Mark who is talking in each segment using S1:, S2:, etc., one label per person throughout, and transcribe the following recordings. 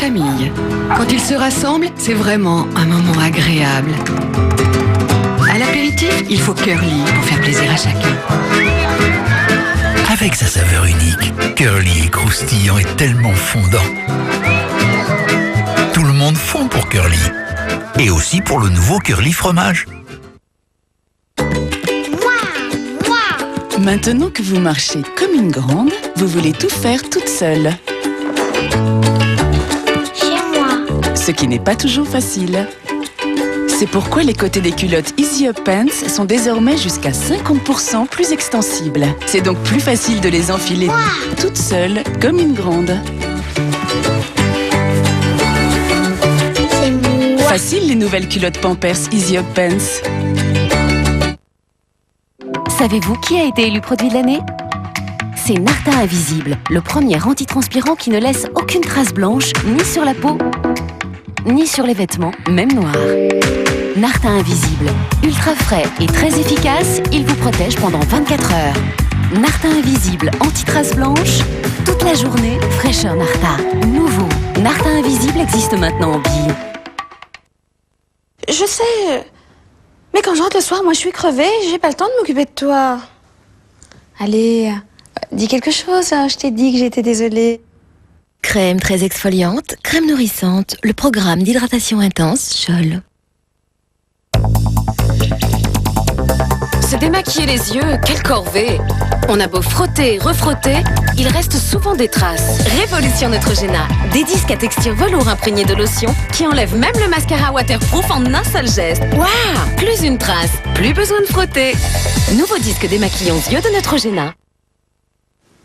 S1: famille. Quand ils se rassemblent, c'est vraiment un moment agréable. À l'apéritif, il faut Curly pour faire plaisir à chacun.
S2: Avec sa saveur unique, Curly est croustillant et tellement fondant. Tout le monde fond pour Curly. Et aussi pour le nouveau Curly fromage.
S3: Maintenant que vous marchez comme une grande, vous voulez tout faire toute seule.
S4: Chez moi.
S3: Ce qui n'est pas toujours facile. C'est pourquoi les côtés des culottes Easy Up Pants sont désormais jusqu'à 50% plus extensibles. C'est donc plus facile de les enfiler toute seule comme une grande.
S4: C'est moi.
S3: Facile les nouvelles culottes Pampers Easy Up Pants.
S5: Savez-vous qui a été élu produit de l'année? C'est Narta Invisible, le premier antitranspirant qui ne laisse aucune trace blanche, ni sur la peau, ni sur les vêtements, même noirs. Narta Invisible, ultra frais et très efficace, il vous protège pendant 24 heures. Narta Invisible, anti-trace blanche, toute la journée, fraîcheur Narta. Nouveau, Narta Invisible existe maintenant en bio.
S6: Je sais, mais quand je rentre le soir, moi je suis crevée, j'ai pas le temps de m'occuper de toi. Allez, dis quelque chose, hein, je t'ai dit que j'étais désolée.
S5: Crème très exfoliante, crème nourrissante, le programme d'hydratation intense, Scholl.
S7: Se démaquiller les yeux, quelle corvée! On a beau frotter et refrotter, il reste souvent des traces. Révolution Neutrogena, des disques à texture velours imprégnés de lotion qui enlèvent même le mascara waterproof en un seul geste. Waouh! Plus une trace, plus besoin de frotter. Nouveau disque démaquillant yeux de Neutrogena.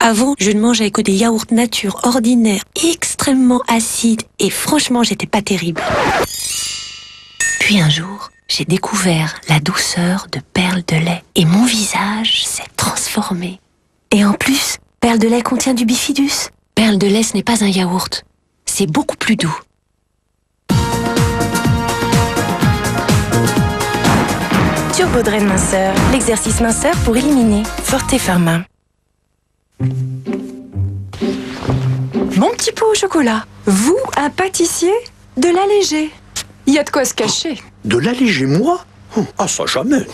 S8: Avant, je ne mangeais que des yaourts nature ordinaires, extrêmement acides, et franchement, j'étais pas terrible. Puis un jour, j'ai découvert la douceur de Perle de lait, et mon visage s'est transformé. Et en plus, Perle de lait contient du bifidus. Perle de lait, ce n'est pas un yaourt, c'est beaucoup plus doux. Turbo Drain Minceur, l'exercice minceur pour éliminer. Forte Pharma.
S9: Mon petit pot au chocolat. Vous, un pâtissier? De l'alléger. Il y a de quoi se cacher.
S10: De l'alléger, moi? Ah, ça jamais.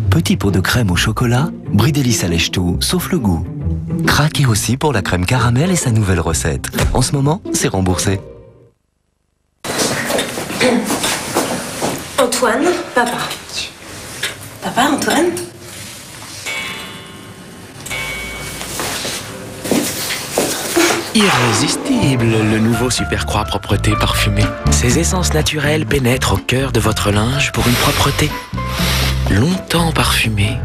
S11: Petit pot de crème au chocolat, Bridélis allège tout, sauf le goût. Craquez aussi pour la crème caramel et sa nouvelle recette. En ce moment, c'est remboursé.
S8: Antoine, papa. Papa, Antoine?
S12: Irrésistible, le nouveau Super Croix Propreté parfumé. Ses essences naturelles pénètrent au cœur de votre linge pour une propreté longtemps parfumée.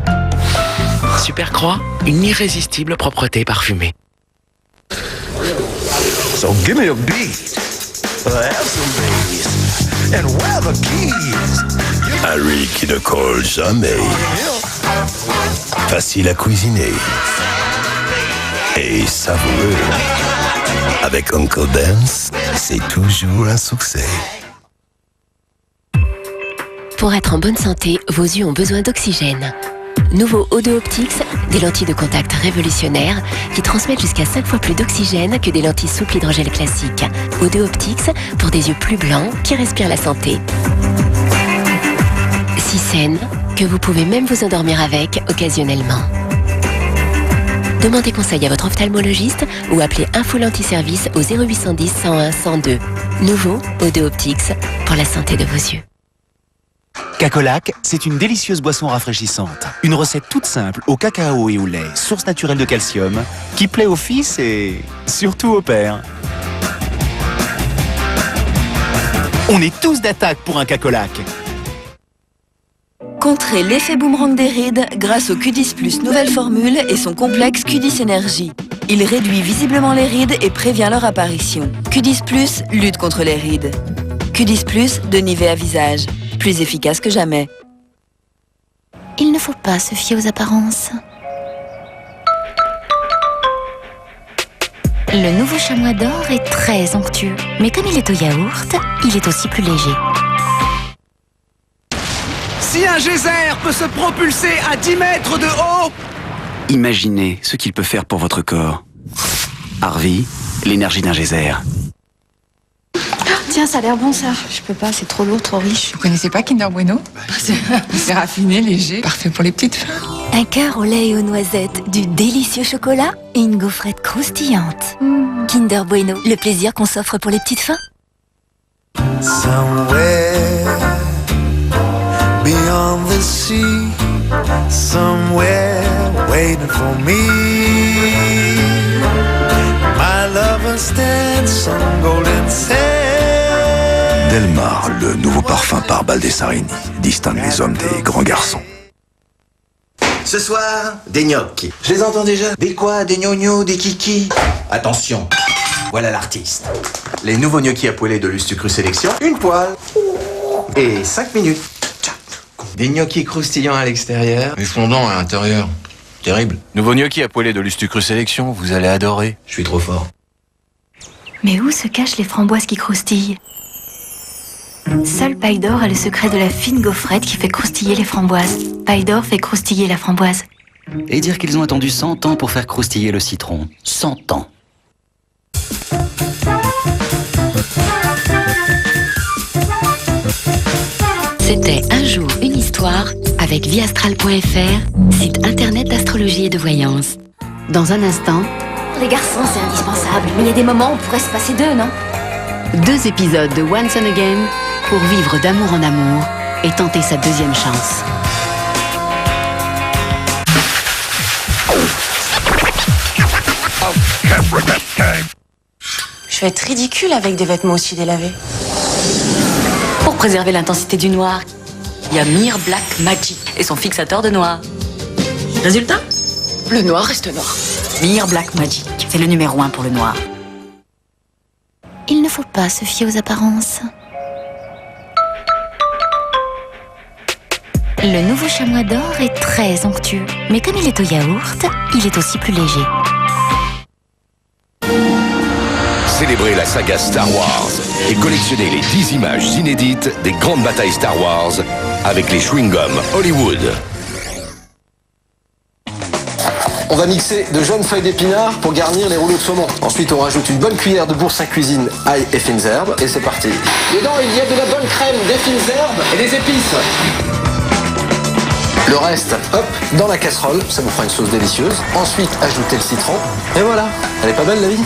S12: Super Croix, une irrésistible propreté parfumée.
S10: So give me a beat. Have some bass. And where the keys?
S2: Harry qui ne colle jamais. Facile à cuisiner. Et savoureux. Avec Uncle Ben's, c'est toujours un succès.
S5: Pour être en bonne santé, vos yeux ont besoin d'oxygène. Nouveau Odo Optics, des lentilles de contact révolutionnaires qui transmettent jusqu'à 5 fois plus d'oxygène que des lentilles souples hydrogel classiques. Odo Optics pour des yeux plus blancs qui respirent la santé. Si saine que vous pouvez même vous endormir avec occasionnellement. Demandez conseil à votre ophtalmologiste ou appelez Info Lentiservice au 0810 101 102. Nouveau Odo Optics pour la santé de vos yeux.
S13: Cacolac, c'est une délicieuse boisson rafraîchissante. Une recette toute simple au cacao et au lait, source naturelle de calcium, qui plaît aux fils et surtout aux pères. On est tous d'attaque pour un Cacolac.
S14: Contrez l'effet boomerang des rides grâce au Q10 Plus nouvelle formule et son complexe Q10 Énergie. Il réduit visiblement les rides et prévient leur apparition. Q10 Plus lutte contre les rides. Q10 Plus de Nivea visage. Plus efficace que jamais.
S5: Il ne faut pas se fier aux apparences. Le nouveau chamois d'or est très onctueux. Mais comme il est au yaourt, il est aussi plus léger.
S15: Si un geyser peut se propulser à 10 mètres de haut,
S16: imaginez ce qu'il peut faire pour votre corps. Harvey, l'énergie d'un geyser.
S6: Tiens, ça a l'air bon ça. Je peux pas, c'est trop lourd, trop riche.
S17: Vous connaissez pas Kinder Bueno? C'est raffiné, léger, parfait pour les petites fins.
S5: Un cœur au lait et aux noisettes, du délicieux chocolat et une gaufrette croustillante. Kinder Bueno, le plaisir qu'on s'offre pour les petites fins.
S10: Somewhere beyond the sea, somewhere waiting for me. My lover stands some golden sand.
S2: Delmar, le nouveau parfum par Baldessarini, distingue les hommes des grands garçons.
S18: Ce soir, des gnocchis. Je les entends déjà. Des quoi? Des gnognos, des kikis? Attention, voilà l'artiste. Les nouveaux gnocchis à poêler de Lustucru Sélection. Une poêle. Et 5 minutes. Des gnocchis croustillants à l'extérieur.
S19: Mais fondants à l'intérieur. Terrible. Nouveau gnocchi à poêler de Lustucru Sélection, vous allez adorer.
S18: Je suis trop fort.
S5: Mais où se cachent les framboises qui croustillent? Seul Paille d'Or a le secret de la fine gaufrette qui fait croustiller les framboises. Paille d'Or fait croustiller la framboise.
S11: Et dire qu'ils ont attendu 100 ans pour faire croustiller le citron. 100 ans.
S5: C'était Un jour, une histoire avec viastral.fr, site internet d'astrologie et de voyance. Dans un instant...
S7: Les garçons, c'est indispensable, mais il y a des moments où on pourrait se passer d'eux, non?
S5: 2 épisodes de Once and Again pour vivre d'amour en amour et tenter sa deuxième chance.
S3: Je vais être ridicule avec des vêtements aussi délavés.
S5: Pour préserver l'intensité du noir, il y a Mir Black Magic et son fixateur de noir. Résultat?
S3: Le noir reste noir.
S5: Mir Black Magic, c'est le numéro 1 pour le noir. Il ne faut pas se fier aux apparences. Le nouveau chamois d'or est très onctueux, mais comme il est au yaourt, il est aussi plus léger.
S2: Célébrez la saga Star Wars et collectionnez les 10 images inédites des grandes batailles Star Wars avec les chewing-gums Hollywood.
S20: On va mixer de jeunes feuilles d'épinards pour garnir les rouleaux de saumon. Ensuite, on rajoute une bonne cuillère de boursin cuisine, ail et fines herbes, et c'est parti. Dedans, il y a de la bonne crème, des fines herbes et des épices. Le reste, hop, dans la casserole, ça vous fera une sauce délicieuse. Ensuite, ajoutez le citron, et voilà. Elle est pas belle, la vie?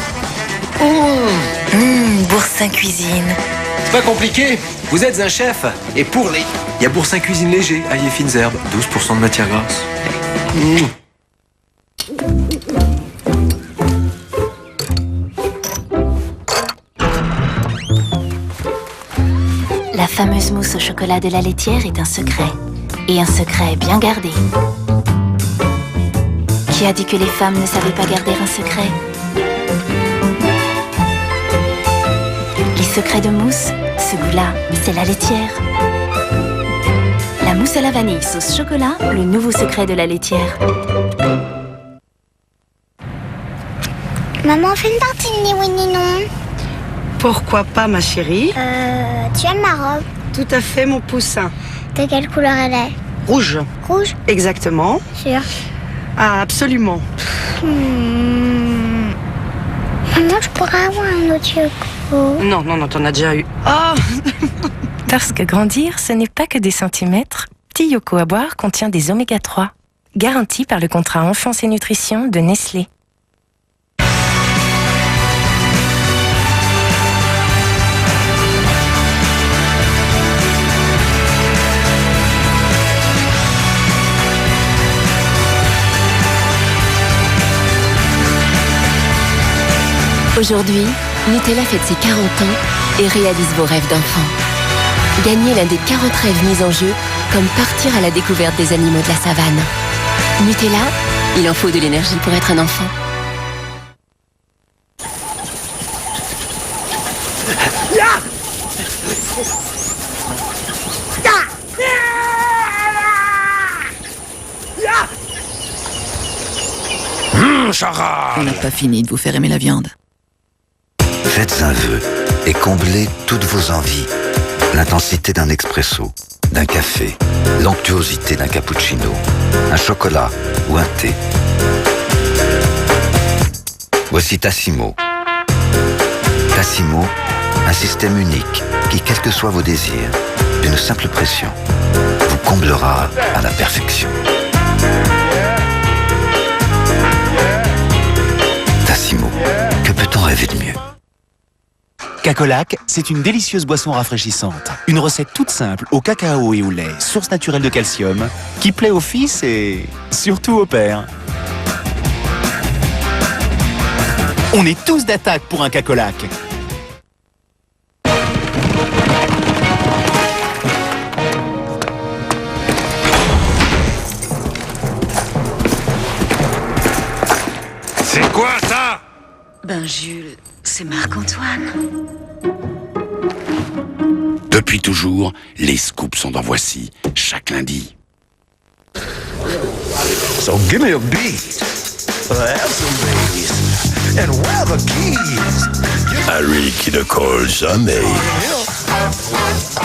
S5: Boursin cuisine.
S15: C'est pas compliqué, vous êtes un chef. Et pour les... Il y a Boursin Cuisine léger, ail et fines herbes, 12% de matière grasse.
S5: La fameuse mousse au chocolat de la laitière est un secret. Et un secret bien gardé. Qui a dit que les femmes ne savaient pas garder un secret? Les secrets de mousse, ce goût-là, c'est la laitière. La mousse à la vanille sauce chocolat, le nouveau secret de la laitière.
S4: Maman, fais une tartine ni oui ni non.
S21: Pourquoi pas, ma chérie?
S4: Tu aimes ma robe?
S21: Tout à fait, mon poussin.
S4: De quelle couleur elle est?
S21: Rouge.
S4: Rouge?
S21: Exactement.
S4: Sûr?
S21: Ah, absolument.
S4: Maman, je pourrais avoir un autre Yoko?
S21: Non, t'en as déjà eu. Oh.
S22: Parce que grandir, ce n'est pas que des centimètres. Petit Yoko à boire contient des oméga 3, garantis par le contrat Enfance et Nutrition de Nestlé.
S5: Aujourd'hui, Nutella fête ses 40 ans et réalise vos rêves d'enfant. Gagnez l'un des 40 rêves mis en jeu, comme partir à la découverte des animaux de la savane. Nutella, il en faut de l'énergie pour être un enfant.
S23: On n'a pas fini de vous faire aimer la viande.
S16: Faites un vœu et comblez toutes vos envies. L'intensité d'un expresso, d'un café, l'onctuosité d'un cappuccino, un chocolat ou un thé. Voici Tassimo. Tassimo, Un système unique qui, quels que soient vos désirs, d'une simple pression, vous comblera à la perfection. Tassimo, que peut-on rêver de mieux?
S13: Cacolac, c'est une délicieuse boisson rafraîchissante. Une recette toute simple au cacao et au lait, source naturelle de calcium, qui plaît aux fils et surtout aux pères. On est tous d'attaque pour un Cacolac.
S2: C'est quoi ça?
S3: Ben Jules, c'est Marc-Antoine.
S2: Depuis toujours, les scoops sont dans Voici, chaque lundi.
S10: So give me a beat. Have some bass. And where the keys?
S2: Harry qui ne colle jamais.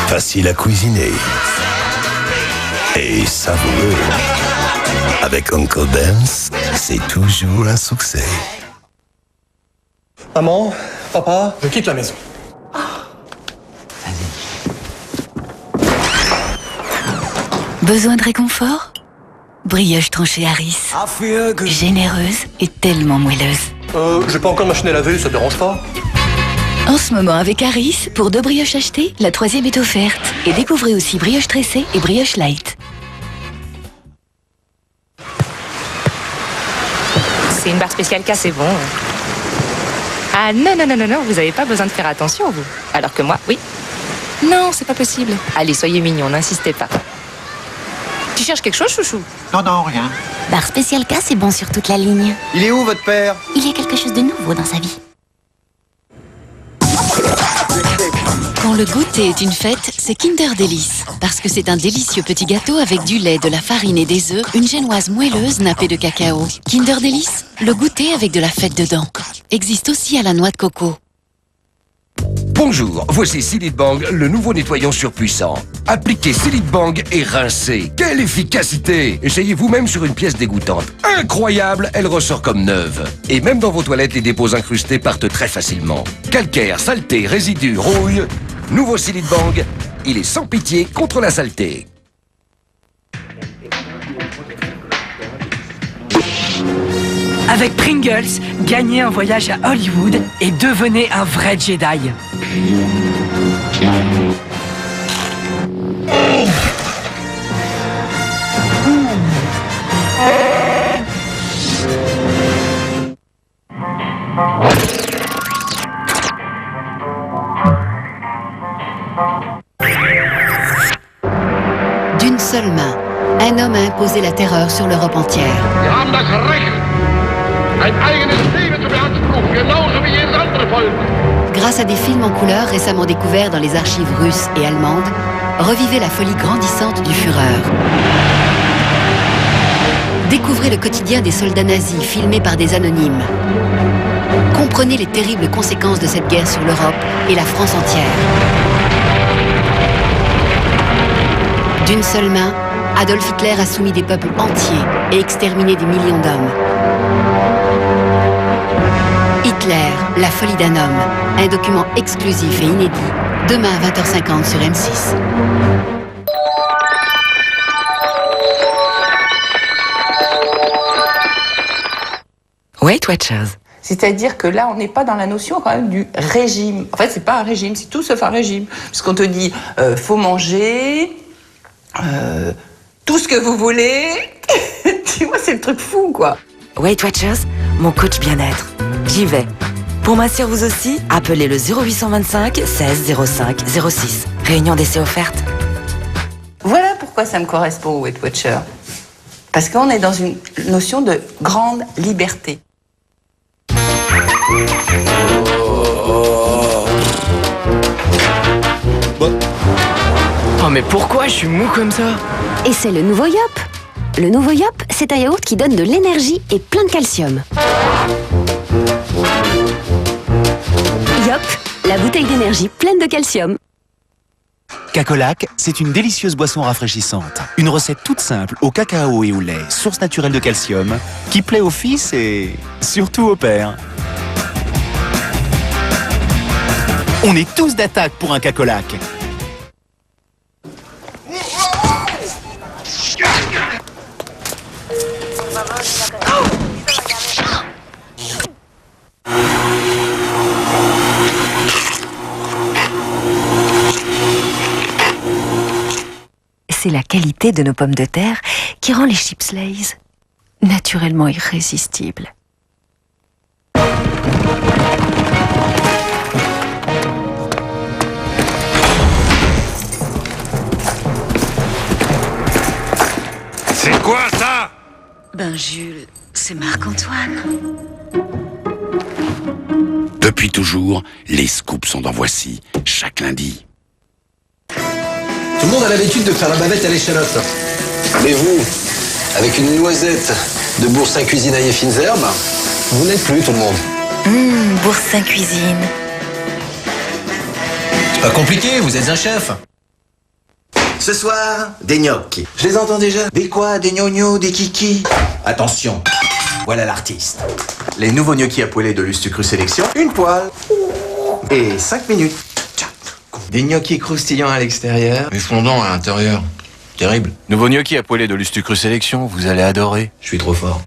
S2: Facile à cuisiner. Et savoureux. Avec Uncle Ben's, c'est toujours un succès.
S20: Maman, papa, je quitte la maison.
S14: Besoin de réconfort? Brioche tranchée Harris. Généreuse et tellement moelleuse.
S20: J'ai pas encore de machine à laver, ça te dérange pas?
S14: En ce moment, avec Harris, pour 2 brioches achetées, la 3e est offerte. Et découvrez aussi brioche tressée et brioche light.
S1: C'est une barre spéciale K, c'est bon. Ah non, vous n'avez pas besoin de faire attention, vous. Alors que moi, oui. Non, c'est pas possible. Allez, soyez mignons, n'insistez pas. Tu cherches quelque chose, chouchou?
S20: Non, rien.
S5: Bar spécial K, c'est bon sur toute la ligne.
S20: Il est où, votre père?
S5: Il y a quelque chose de nouveau dans sa vie.
S14: Quand le goûter est une fête, c'est Kinder Délice. Parce que c'est un délicieux petit gâteau avec du lait, de la farine et des œufs, une génoise moelleuse nappée de cacao. Kinder Délice, le goûter avec de la fête dedans. Existe aussi à la noix de coco.
S2: Bonjour, voici Silid Bang, le nouveau nettoyant surpuissant. Appliquez Silid Bang et rincez. Quelle efficacité! Essayez vous-même sur une pièce dégoûtante. Incroyable, elle ressort comme neuve. Et même dans vos toilettes, les dépôts incrustés partent très facilement. Calcaire, saleté, résidus, rouille. Nouveau Silid Bang, il est sans pitié contre la saleté.
S21: Avec Pringles, gagnez un voyage à Hollywood et devenez un vrai Jedi.
S14: D'une seule main, un homme a imposé la terreur sur l'Europe entière. Grâce à des films en couleur récemment découverts dans les archives russes et allemandes, revivez la folie grandissante du Führer. Découvrez le quotidien des soldats nazis filmés par des anonymes. Comprenez les terribles conséquences de cette guerre sur l'Europe et la France entière. D'une seule main, Adolf Hitler a soumis des peuples entiers et exterminé des millions d'hommes. Hitler, la folie d'un homme, un document exclusif et inédit, demain à 20h50 sur M6.
S21: Weight Watchers. C'est-à-dire que là, on n'est pas dans la notion quand même du régime. En fait, c'est pas un régime, c'est tout sauf un régime. Parce qu'on te dit, faut manger, tout ce que vous voulez. Tu vois, c'est le truc fou, quoi. Weight Watchers, mon coach bien-être. J'y vais. Pour m'assurer vous aussi, appelez le 0825 16 05 06. Réunion d'essai offerte. Voilà pourquoi ça me correspond au Weight Watcher. Parce qu'on est dans une notion de grande liberté.
S12: Oh mais pourquoi je suis mou comme ça?
S5: Et c'est le nouveau Yop. Le nouveau Yop, c'est un yaourt qui donne de l'énergie et plein de calcium. Yop, la bouteille d'énergie pleine de calcium.
S13: Cacolac, c'est une délicieuse boisson rafraîchissante. Une recette toute simple au cacao et au lait, source naturelle de calcium, qui plaît aux fils et surtout aux pères. On est tous d'attaque pour un cacolac.
S5: C'est la qualité de nos pommes de terre qui rend les chips Lay's naturellement irrésistibles.
S2: C'est quoi ça?
S23: Ben Jules, c'est Marc-Antoine.
S6: Depuis toujours, les scoops sont dans Voici, chaque lundi.
S20: Tout le monde a l'habitude de faire la bavette à l'échalote. Mais vous, avec une noisette de Boursin Cuisine ail et fines herbes, vous n'êtes plus tout le monde.
S14: Boursin Cuisine.
S18: C'est pas compliqué, vous êtes un chef. Ce soir, des gnocchis. Je les entends déjà. Des quoi? Des gnognos, des kiki? Attention, voilà l'artiste. Les nouveaux gnocchis à poêler de Lustucru Sélection, une poêle et 5 minutes. Des gnocchis croustillants à l'extérieur.
S19: Mais fondants à l'intérieur. Terrible. Nouveau gnocchi à poêler de Lustucru Sélection, vous allez adorer.
S18: Je suis trop fort.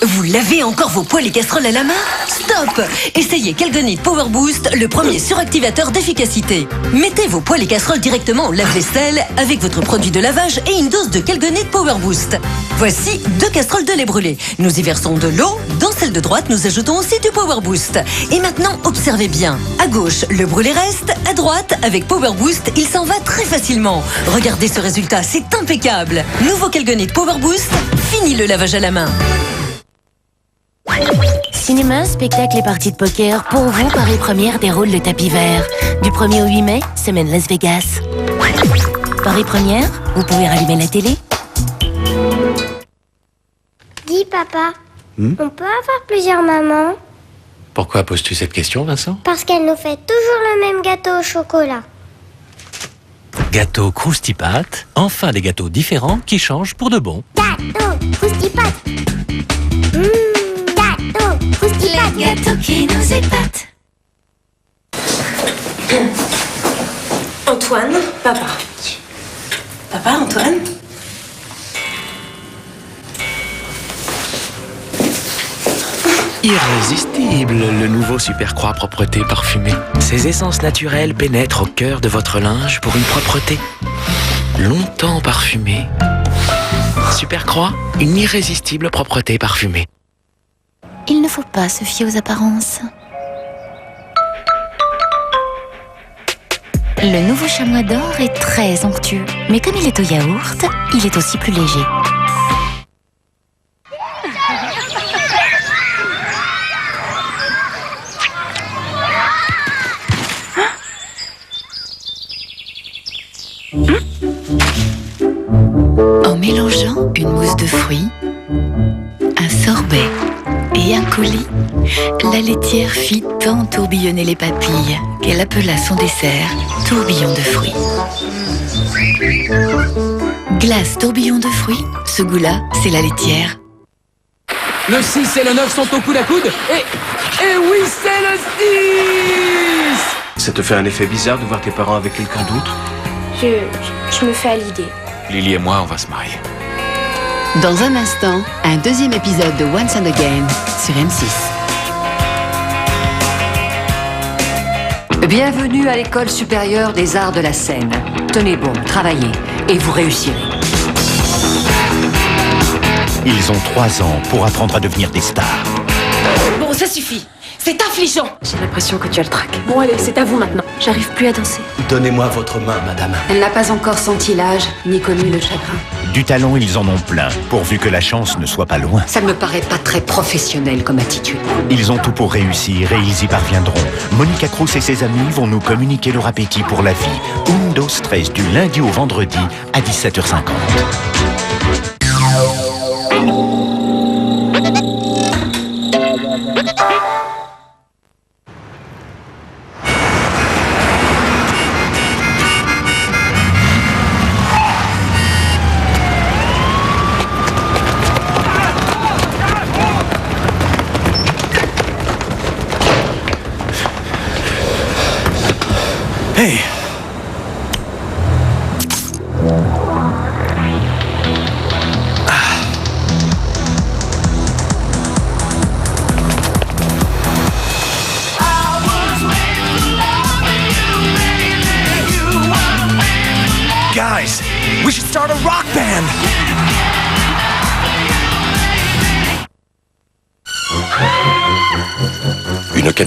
S21: Vous lavez encore vos poêles et casseroles à la main? Stop! Essayez Calgonite Power Boost, le premier suractivateur d'efficacité. Mettez vos poêles et casseroles directement au lave-vaisselle avec votre produit de lavage et une dose de Calgonite Power Boost. Voici 2 casseroles de lait brûlé. Nous y versons de l'eau. Dans celle de droite, nous ajoutons aussi du Power Boost. Et maintenant, observez bien. À gauche, le brûlé reste. À droite, avec Power Boost, il s'en va très facilement. Regardez ce résultat, c'est impeccable. Nouveau Calgonite Power Boost, fini le lavage à la main.
S5: Cinéma, spectacle et parties de poker, pour vous, Paris Première déroule le tapis vert. Du 1er au 8 mai, semaine Las Vegas. Paris Première, vous pouvez rallumer la télé.
S4: Dis papa, on peut avoir plusieurs mamans?
S12: Pourquoi poses-tu cette question, Vincent?
S4: Parce qu'elle nous fait toujours le même gâteau au chocolat.
S8: Gâteau Croustipat, enfin des gâteaux différents qui changent pour de bon.
S4: Gâteau Croustipat. Gâteau Croustipat.
S5: Les gâteaux qui nous épatent.
S7: Antoine, papa. Papa, Antoine?
S12: Irrésistible, le nouveau Super Croix Propreté parfumé. Ses essences naturelles pénètrent au cœur de votre linge pour une propreté longtemps parfumée. Super Croix, une irrésistible propreté parfumée.
S5: Il ne faut pas se fier aux apparences. Le nouveau chamois d'or est très onctueux, mais comme il est au yaourt, il est aussi plus léger.
S23: En mélangeant une mousse de fruits, un sorbet et un coulis, la laitière fit tant tourbillonner les papilles qu'elle appela son dessert tourbillon de fruits. Glace tourbillon de fruits, ce goût-là, c'est la laitière.
S9: Le 6 et le 9 sont au coude à coude et oui, c'est le 10!
S15: Ça te fait un effet bizarre de voir tes parents avec quelqu'un d'autre?
S4: Je me fais à l'idée.
S19: Lily et moi, on va se marier.
S23: Dans un instant, un deuxième épisode de Once and Again sur M6.
S24: Bienvenue à l'École supérieure des arts de la scène. Tenez bon, travaillez, et vous réussirez.
S13: Ils ont 3 ans pour apprendre à devenir des stars.
S7: Bon, ça suffit. C'est affligeant.
S21: J'ai l'impression que tu as le trac.
S7: Bon, allez, c'est à vous maintenant.
S21: J'arrive plus à danser.
S18: Donnez-moi votre main, madame.
S24: Elle n'a pas encore senti l'âge, ni connu le chagrin.
S13: Du talent, ils en ont plein, pourvu que la chance ne soit pas loin.
S24: Ça ne me paraît pas très professionnel comme attitude.
S13: Ils ont tout pour réussir et ils y parviendront. Monica Cruz et ses amis vont nous communiquer leur appétit pour la vie. Undo Stress du lundi au vendredi à 17h50.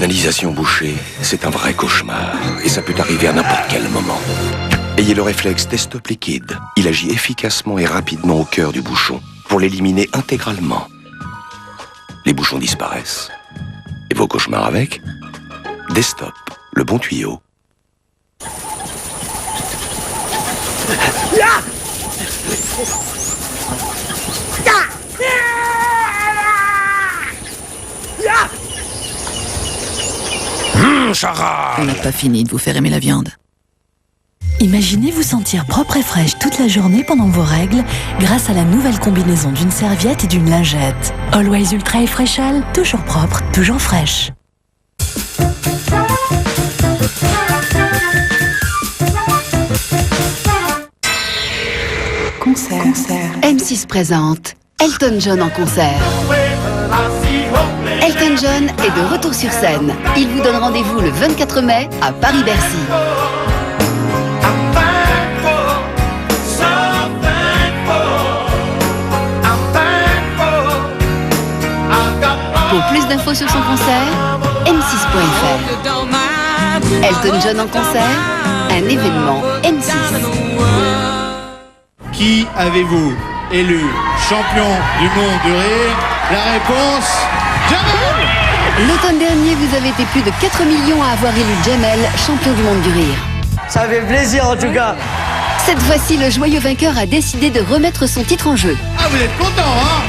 S6: canalisation bouchée, c'est un vrai cauchemar. Et ça peut arriver à n'importe quel moment. Ayez le réflexe Destop liquide. Il agit efficacement et rapidement au cœur du bouchon pour l'éliminer intégralement. Les bouchons disparaissent. Et vos cauchemars avec? Destop, le bon tuyau.
S3: On n'a pas fini de vous faire aimer la viande.
S11: Imaginez vous sentir propre et fraîche toute la journée pendant vos règles grâce à la nouvelle combinaison d'une serviette et d'une lingette. Always Ultra et Fréchal, toujours propre, toujours fraîche.
S3: Concert.
S5: M6 présente Elton John en concert. Elton John est de retour sur scène. Il vous donne rendez-vous le 24 mai à Paris-Bercy. Pour plus d'infos sur son concert, m6.fr. Elton John en concert, un événement M6.
S16: Qui avez-vous élu champion du monde du rire? La réponse, Jamel!
S5: L'automne dernier, vous avez été plus de 4 millions à avoir élu Jamel champion du monde du rire.
S17: Ça fait plaisir en tout cas.
S5: Cette fois-ci, le joyeux vainqueur a décidé de remettre son titre en jeu.
S16: Ah, vous êtes content, hein?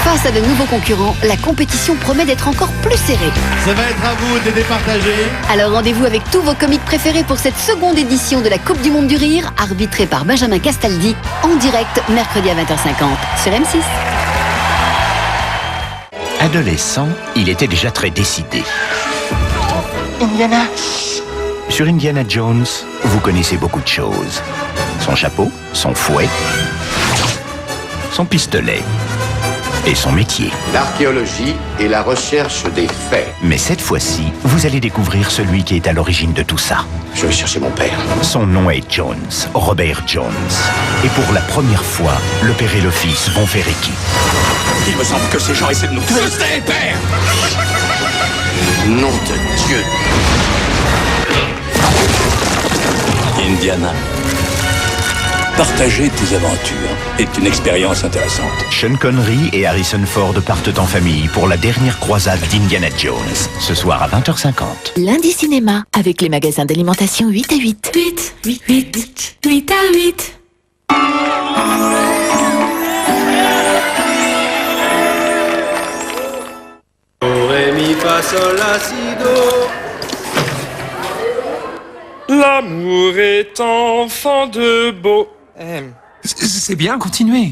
S5: Face à de nouveaux concurrents, la compétition promet d'être encore plus serrée.
S16: Ça va être à vous de départager.
S5: Alors rendez-vous avec tous vos comiques préférés pour cette seconde édition de la Coupe du Monde du Rire, arbitrée par Benjamin Castaldi, en direct mercredi à 20h50 sur M6.
S22: Adolescent, il était déjà très décidé.
S17: Indiana.
S22: Sur Indiana Jones, vous connaissez beaucoup de choses. Son chapeau, son fouet, son pistolet et son métier.
S25: L'archéologie et la recherche des faits.
S22: Mais cette fois-ci, vous allez découvrir celui qui est à l'origine de tout ça.
S25: Je vais chercher mon père.
S22: Son nom est Jones, Robert Jones. Et pour la première fois, le père et le fils vont faire équipe.
S6: Il me semble que ces gens essaient de nous tuer.
S25: Restez, père! Nom de Dieu!
S6: Indiana, partager tes aventures est une expérience intéressante.
S22: Sean Connery et Harrison Ford partent en famille pour la dernière croisade d'Indiana Jones, ce soir à 20h50.
S11: Lundi Cinéma, avec les magasins d'alimentation 8 à 8. 8 à 8.
S26: Ré, mi, fa, sol, la, si, do. L'amour est enfant de beau.
S9: C'est bien, continuez.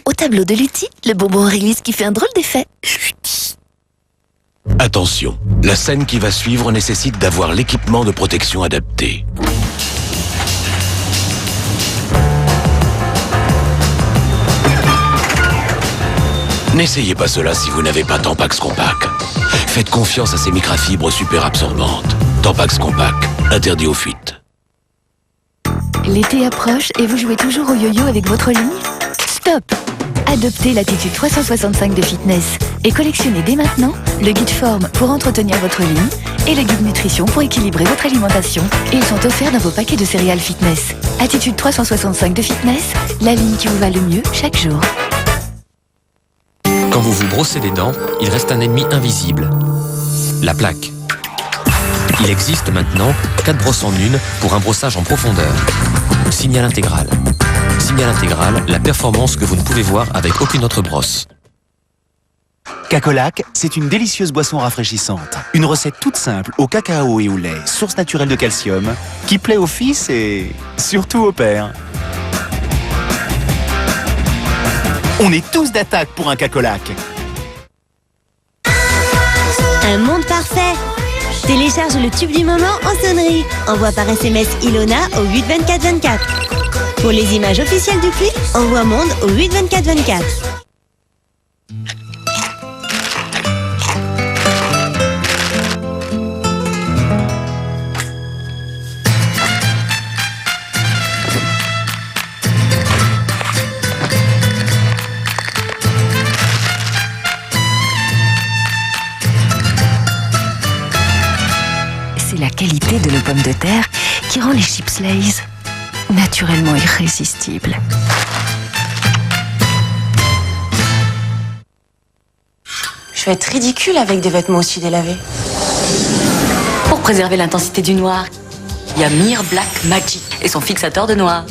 S11: Au tableau de Lutti, le bonbon réglisse qui fait un drôle d'effet.
S6: Attention, la scène qui va suivre nécessite d'avoir l'équipement de protection adapté. N'essayez pas cela si vous n'avez pas Tampax Compact. Faites confiance à ces microfibres super absorbantes. Tampax Compact, interdit aux fuites.
S11: L'été approche et vous jouez toujours au yo-yo avec votre ligne? Stop! Adoptez l'attitude 365 de fitness et collectionnez dès maintenant le guide forme pour entretenir votre ligne et le guide nutrition pour équilibrer votre alimentation. Et ils sont offerts dans vos paquets de céréales fitness. Attitude 365 de fitness, la ligne qui vous va le mieux chaque jour.
S27: Quand vous vous brossez les dents, il reste un ennemi invisible. La plaque. Il existe maintenant 4 brosses en une pour un brossage en profondeur. Signal intégral. Signal intégral, la performance que vous ne pouvez voir avec aucune autre brosse.
S13: Cacolac, c'est une délicieuse boisson rafraîchissante. Une recette toute simple au cacao et au lait, source naturelle de calcium, qui plaît aux fils et surtout au père. On est tous d'attaque pour un Cacolac.
S28: Un monde parfait. Télécharge le tube du moment en sonnerie. Envoie par SMS Ilona au 8 24 24. Pour les images officielles du clip, envoie monde au 8 24 24.
S11: pommes de terre qui rend les chips Lay's naturellement irrésistibles.
S7: Je vais être ridicule avec des vêtements aussi délavés. Pour préserver l'intensité du noir, il y a Mir Black Magic et son fixateur de noir.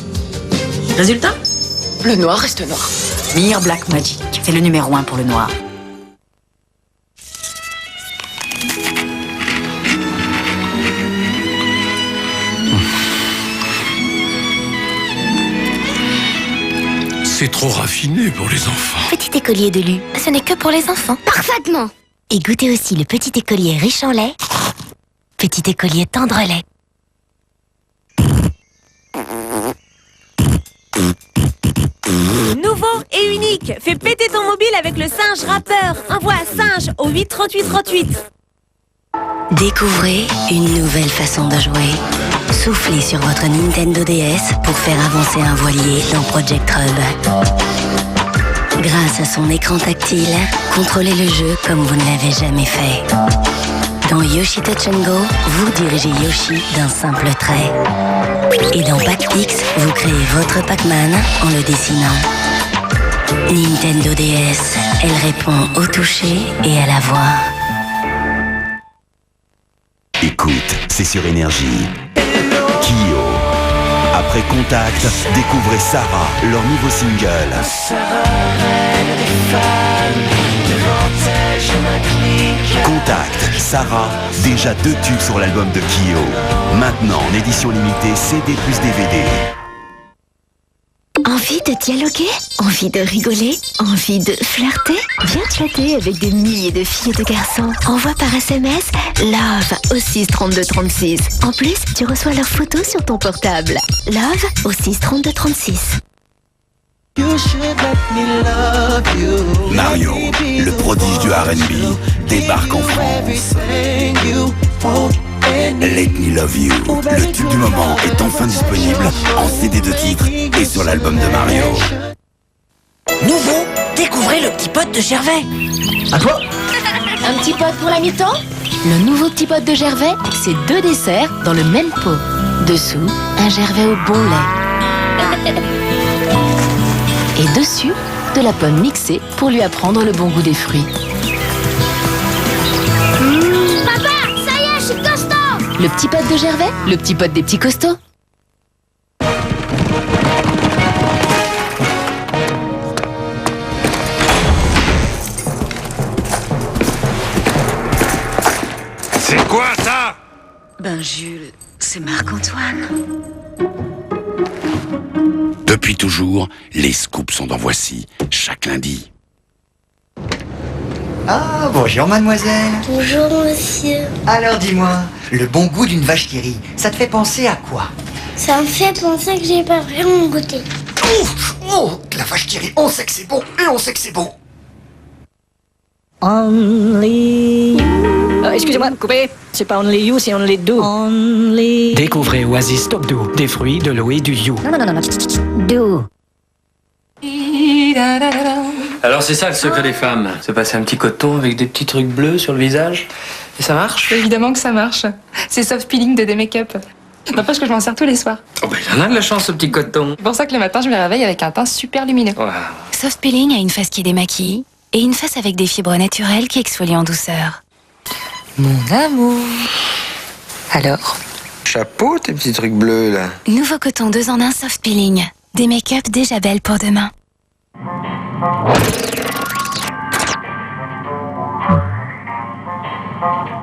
S7: Résultat ? Le noir reste noir. Mir Black Magic, c'est le numéro 1 pour le noir.
S1: C'est trop raffiné pour les enfants.
S28: Petit écolier de Lu, ce n'est que pour les enfants.
S4: Parfaitement.
S28: Et goûtez aussi le petit écolier riche en lait. Petit écolier tendre lait.
S2: Nouveau et unique, fais péter ton mobile avec le singe rappeur. Envoie singe au 83838.
S28: Découvrez une nouvelle façon de jouer. Soufflez sur votre Nintendo DS pour faire avancer un voilier dans Project Hub. Grâce à son écran tactile, contrôlez le jeu comme vous ne l'avez jamais fait. Dans Yoshi Touch & Go, vous dirigez Yoshi d'un simple trait. Et dans Pac-Pix, vous créez votre Pac-Man en le dessinant. Nintendo DS, elle répond au toucher et à la voix.
S13: Écoute, c'est sur Énergie. Kyo. Après Contact, découvrez Sarah, leur nouveau single. Contact, Sarah, déjà 2 tubes sur l'album de Kyo. Maintenant en édition limitée CD plus DVD.
S11: Envie de dialoguer? Envie de rigoler? Envie de flirter? Viens chatter avec des milliers de filles et de garçons. Envoie par SMS LOVE au 6 32 36. En plus, tu reçois leurs photos sur ton portable. LOVE au 6 32 36.
S22: Mario, le prodige du R&B, débarque en France. Let Me Love You, le tube du moment, est enfin disponible en CD de titres et sur l'album de Mario.
S28: Nouveau, découvrez le petit pote de Gervais.
S22: À toi.
S11: Un petit pote pour la mi-temps? Le nouveau petit pote de Gervais, c'est 2 desserts dans le même pot. Dessous, un Gervais au bon lait. Et dessus, de la pomme mixée pour lui apprendre le bon goût des fruits.
S4: Papa, ça y est, je suis costaud.
S11: Le petit pote de Gervais, le petit pote des petits costauds.
S1: C'est quoi ça?
S11: Ben Jules, c'est Marc-Antoine.
S22: Depuis toujours, les scoops sont dans Voici, chaque lundi.
S17: Ah, bonjour mademoiselle.
S4: Bonjour monsieur.
S17: Alors dis-moi, le bon goût d'une vache qui rit, ça te fait penser à quoi?
S4: Ça me fait penser que j'ai pas vraiment goûté.
S17: Ouf, oh, la vache qui rit, on sait que c'est bon et on sait que c'est bon.
S8: Only you. Excusez-moi, coupez. C'est pas Only You, c'est Only Do. Only.
S9: Découvrez Oasis Top Do, des fruits, de l'eau et du you.
S8: Non. Do.
S10: Alors c'est ça le secret des femmes, c'est passer un petit coton avec des petits trucs bleus sur le visage. Et ça marche?
S12: Évidemment que ça marche. C'est soft peeling de D-Make-up. N'empêche que je m'en sers tous les soirs.
S10: Oh ben il en a de la chance ce petit coton.
S12: C'est pour ça que le matin je me réveille avec un teint super lumineux.
S10: Wow.
S11: Soft peeling a une face qui démaquille et une face avec des fibres naturelles qui exfolient en douceur.
S10: Mon amour. Alors? Chapeau tes petits trucs bleus là.
S11: Nouveau coton 2 en 1 soft peeling. Des make-up déjà belles pour demain.